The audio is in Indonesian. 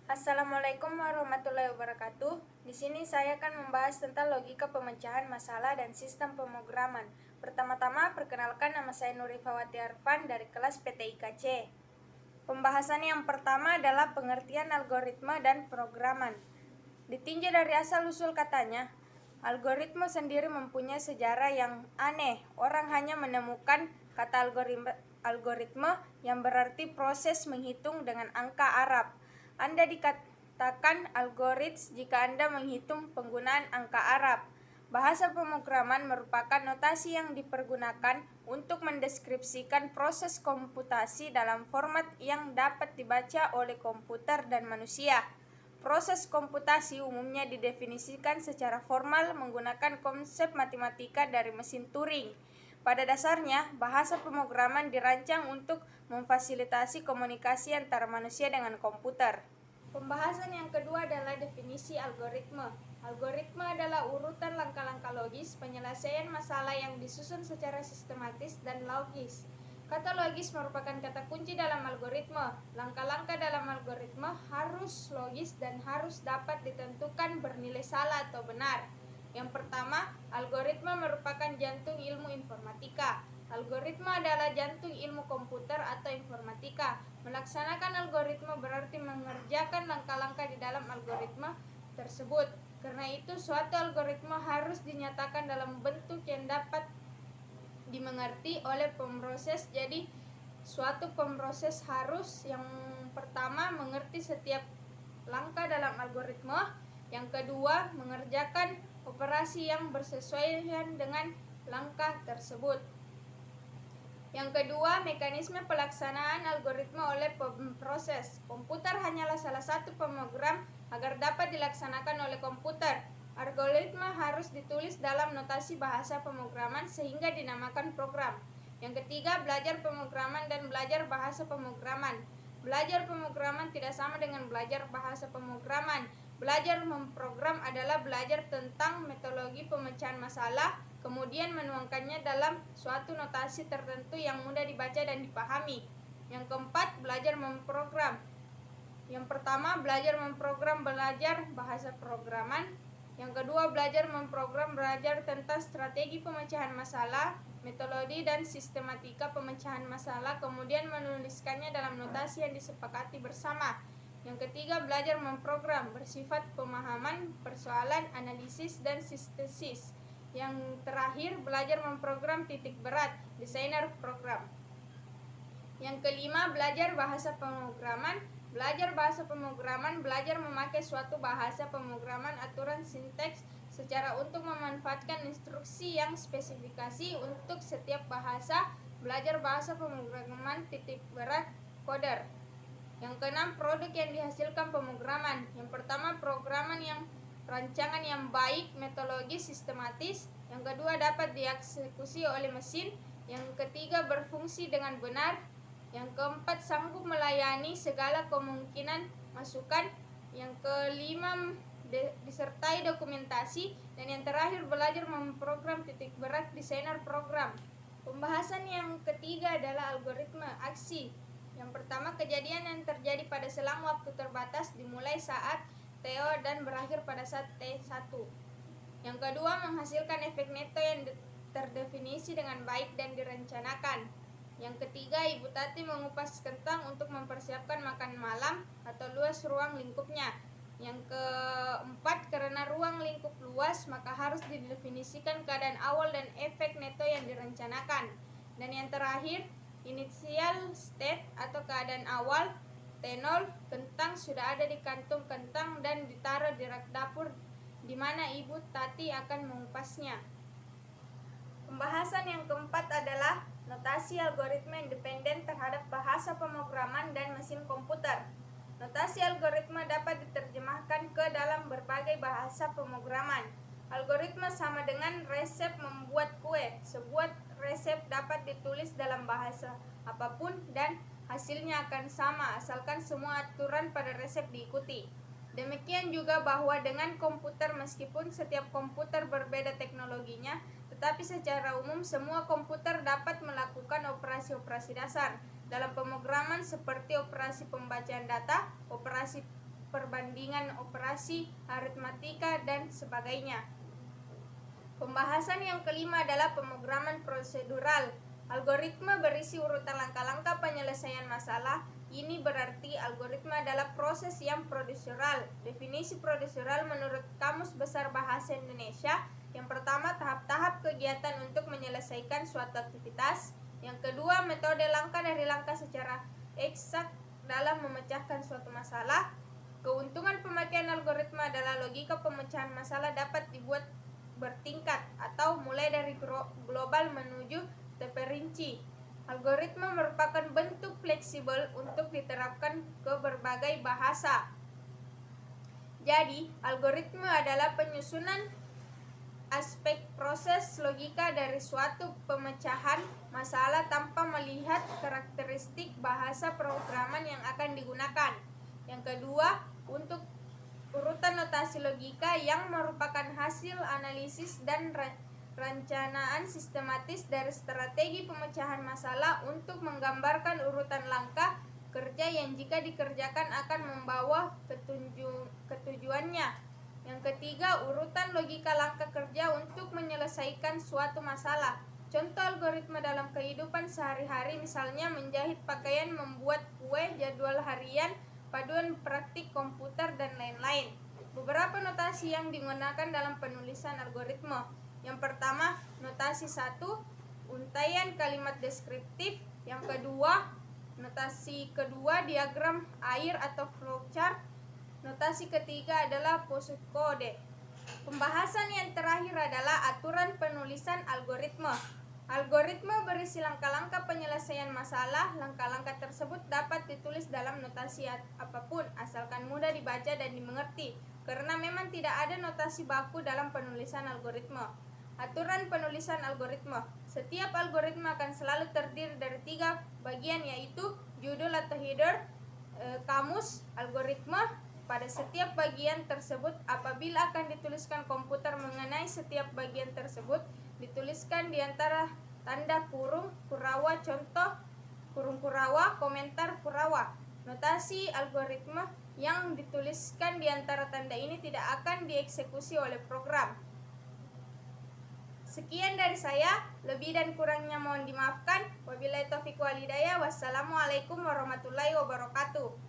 Assalamualaikum warahmatullahi wabarakatuh. Di sini saya akan membahas tentang logika pemecahan masalah dan sistem pemrograman. Pertama-tama, perkenalkan, nama saya Nurifawati Arfan dari kelas PTIKC. Pembahasan yang pertama adalah pengertian algoritma dan programan. Ditinjau dari asal-usul katanya, algoritma sendiri mempunyai sejarah yang aneh. Orang hanya menemukan kata algoritma yang berarti proses menghitung dengan angka Arab. Anda dikatakan algoritm jika Anda menghitung penggunaan angka Arab. Bahasa pemrograman merupakan notasi yang dipergunakan untuk mendeskripsikan proses komputasi dalam format yang dapat dibaca oleh komputer dan manusia. Proses komputasi umumnya didefinisikan secara formal menggunakan konsep matematika dari mesin Turing. Pada dasarnya, bahasa pemrograman dirancang untuk memfasilitasi komunikasi antara manusia dengan komputer. Pembahasan yang kedua adalah definisi algoritma. Algoritma adalah urutan langkah-langkah logis penyelesaian masalah yang disusun secara sistematis dan logis. Kata logis merupakan kata kunci dalam algoritma. Langkah-langkah dalam algoritma harus logis dan harus dapat ditentukan bernilai salah atau benar. Yang pertama, algoritma merupakan jantung ilmu informatika. Algoritma adalah jantung ilmu komputer atau informatika. Melaksanakan algoritma berarti mengerjakan langkah-langkah di dalam algoritma tersebut. Karena itu, suatu algoritma harus dinyatakan dalam bentuk yang dapat dimengerti oleh pemroses. Jadi, suatu pemroses harus yang pertama mengerti setiap langkah dalam algoritma. Yang kedua, mengerjakan operasi yang bersesuaian dengan langkah tersebut. Yang kedua, mekanisme pelaksanaan algoritma oleh pemroses. Komputer hanyalah salah satu pemrogram agar dapat dilaksanakan oleh komputer. Algoritma harus ditulis dalam notasi bahasa pemrograman sehingga dinamakan program. Yang ketiga, belajar pemrograman dan belajar bahasa pemrograman. Belajar pemrograman tidak sama dengan belajar bahasa pemrograman. Belajar memprogram adalah belajar tentang metodologi pemecahan masalah, kemudian menuangkannya dalam suatu notasi tertentu yang mudah dibaca dan dipahami. Yang keempat, belajar memprogram. Yang pertama, belajar memprogram belajar bahasa programan. Yang kedua, belajar memprogram belajar tentang strategi pemecahan masalah, metodologi dan sistematika pemecahan masalah, kemudian menuliskannya dalam notasi yang disepakati bersama. Yang ketiga, belajar memprogram bersifat pemahaman, persoalan, analisis, dan sintesis. Yang terakhir, belajar memprogram titik berat, desainer program. Yang kelima, belajar bahasa pemrograman. Belajar bahasa pemrograman, belajar memakai suatu bahasa pemrograman aturan sinteks secara untuk memanfaatkan instruksi yang spesifikasi untuk setiap bahasa. Belajar bahasa pemrograman titik berat, coder. Yang keenam, produk yang dihasilkan pemrograman. Yang pertama, programan yang rancangan yang baik, metodologi sistematis. Yang kedua, dapat dieksekusi oleh mesin. Yang ketiga, berfungsi dengan benar. Yang keempat, sanggup melayani segala kemungkinan masukan. Yang kelima, disertai dokumentasi. Dan yang terakhir, belajar memprogram titik berat, desainer program. Pembahasan yang ketiga adalah algoritma aksi. Yang pertama, kejadian yang terjadi pada selang waktu terbatas dimulai saat TO dan berakhir pada saat T1. Yang kedua, menghasilkan efek neto yang terdefinisi dengan baik dan direncanakan. Yang ketiga, Ibu Tati mengupas kentang untuk mempersiapkan makan malam atau luas ruang lingkupnya. Yang keempat, karena ruang lingkup luas, maka harus didefinisikan keadaan awal dan efek neto yang direncanakan. Dan yang terakhir, initial state atau keadaan awal T0, kentang sudah ada di kantung kentang dan ditaruh di rak dapur di mana Ibu Tati akan mengupasnya. Pembahasan yang keempat adalah notasi algoritma independen terhadap bahasa pemrograman dan mesin komputer. Notasi algoritma dapat diterjemahkan ke dalam berbagai bahasa pemrograman. Algoritma sama dengan resep membuat kue. Sebuah resep dapat ditulis dalam bahasa apapun dan hasilnya akan sama asalkan semua aturan pada resep diikuti. Demikian juga bahwa dengan komputer, meskipun setiap komputer berbeda teknologinya, tetapi secara umum semua komputer dapat melakukan operasi-operasi dasar dalam pemrograman seperti operasi pembacaan data, operasi perbandingan operasi, aritmatika, dan sebagainya. Pembahasan yang kelima adalah pemrograman prosedural. Algoritma berisi urutan langkah-langkah penyelesaian masalah. Ini berarti algoritma adalah proses yang prosedural. Definisi prosedural menurut Kamus Besar Bahasa Indonesia: yang pertama, tahap-tahap kegiatan untuk menyelesaikan suatu aktivitas. Yang kedua, metode langkah dari langkah secara eksak dalam memecahkan suatu masalah. Keuntungan pemakaian algoritma adalah logika pemecahan masalah dapat dibuat bertingkat atau mulai dari global menuju terperinci. Algoritma merupakan bentuk fleksibel untuk diterapkan ke berbagai bahasa. Jadi, algoritma adalah penyusunan aspek proses logika dari suatu pemecahan masalah tanpa melihat karakteristik bahasa pemrograman yang akan digunakan. Yang kedua, untuk urutan notasi logika yang merupakan hasil analisis dan rencanaan sistematis dari strategi pemecahan masalah untuk menggambarkan urutan langkah kerja yang jika dikerjakan akan membawa ketujuannya. Yang ketiga, urutan logika langkah kerja untuk menyelesaikan suatu masalah. Contoh algoritma dalam kehidupan sehari-hari misalnya menjahit pakaian, membuat kue, jadwal harian, paduan praktik komputer, dan lain-lain. Beberapa notasi yang digunakan dalam penulisan algoritma. Yang pertama, notasi 1, untaian kalimat deskriptif. Yang kedua, notasi kedua, diagram air atau flowchart. Notasi ketiga adalah postkode. Pembahasan yang terakhir adalah aturan penulisan algoritma. Algoritma berisi langkah-langkah penyelesaian masalah. Langkah-langkah tersebut dapat ditulis dalam notasi apapun, asalkan mudah dibaca dan dimengerti, karena memang tidak ada notasi baku dalam penulisan algoritma. Aturan penulisan algoritma. Setiap algoritma akan selalu terdiri dari 3 bagian, yaitu judul atau header, kamus algoritma. Pada setiap bagian tersebut, apabila akan dituliskan komputer mengenai setiap bagian tersebut, dituliskan di antara tanda kurung kurawa contoh, kurung kurawa, komentar kurawa. Notasi algoritma yang dituliskan di antara tanda ini tidak akan dieksekusi oleh program. Sekian dari saya, lebih dan kurangnya mohon dimaafkan. Wabillahi taufiq wal hidayah. Wassalamualaikum warahmatullahi wabarakatuh.